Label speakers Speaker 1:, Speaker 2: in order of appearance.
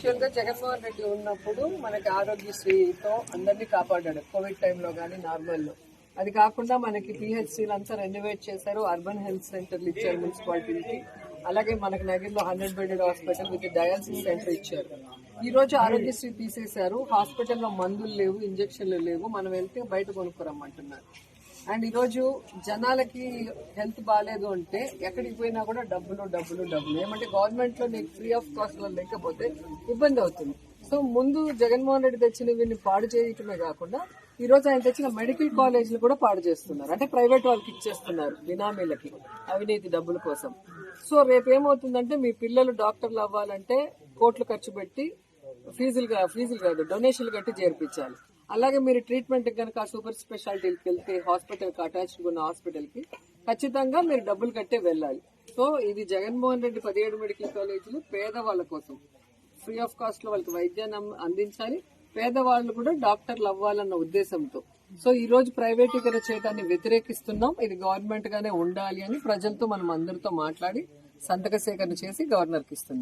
Speaker 1: Actual గా జగన్మోహన్ రెడ్డి ఉన్నప్పుడు మనకి ఆరోగ్యశ్రీతో అందరినీ కాపాడాడు కోవిడ్ టైంలో కానీ నార్మల్లో. అది కాకుండా మనకి పిహెచ్సీలు అంతా రెనోవేట్ చేశారు, అర్బన్ హెల్త్ సెంటర్లు ఇచ్చారు మున్సిపాలిటీకి. అలాగే మనకి నగిరిలో 100 bedded hospital with dialysis centre ఇచ్చారు. ఈ రోజు ఆరోగ్యశ్రీ తీసేశారు, హాస్పిటల్లో మందులు లేవు, ఇంజక్షన్లు లేవు, మనం వెళ్తే బయట కొనుక్కోరమ్మంటున్నారు. అండ్ ఈ రోజు జనాలకి హెల్త్ బాగాలేదు అంటే ఎక్కడికి పోయినా కూడా డబ్బులు డబ్బులు డబ్బులు. ఏమంటే గవర్నమెంట్ లో నీకు ఫ్రీ ఆఫ్ కాస్ట్ లో లేకపోతే ఇబ్బంది అవుతుంది. సో ముందు జగన్మోహన్ రెడ్డి తెచ్చిన వీళ్ళని పాడు చేయటమే కాకుండా ఈ రోజు ఆయన తెచ్చిన మెడికల్ కాలేజీలు కూడా పాడు చేస్తున్నారు. అంటే ప్రైవేట్ వాళ్ళకి ఇచ్చేస్తున్నారు బినామీలకి అవినీతి డబ్బుల కోసం. సో రేపు ఏమవుతుందంటే మీ పిల్లలు డాక్టర్లు అవ్వాలంటే కోట్లు ఖర్చు పెట్టి ఫీజులు కాదు డొనేషన్లు కట్టి చేర్పించాలి. అలాగే మీరు ట్రీట్మెంట్ కనుక సూపర్ స్పెషాలిటీకి వెళ్తే హాస్పిటల్ కి అటాచ్డ్ ఉన్న హాస్పిటల్ కి ఖచ్చితంగా మీరు డబ్బులు కట్టే వెళ్ళాలి. సో ఇది జగన్మోహన్ రెడ్డి 17 మెడికల్ కాలేజీలు పేదవాళ్ళ కోసం ఫ్రీ ఆఫ్ కాస్ట్ లో వాళ్ళకి వైద్యాన్ని అందించాలి, పేదవాళ్ళు కూడా డాక్టర్లు అవ్వాలన్న ఉద్దేశంతో. సో ఈ రోజు ప్రైవేటీకరణ చేయడాన్ని వ్యతిరేకిస్తున్నాం. ఇది గవర్నమెంట్ గానే ఉండాలి అని ప్రజలతో మనం అందరితో మాట్లాడి సంతక సేకరణ చేసి గవర్నర్కి ఇస్తున్నాం.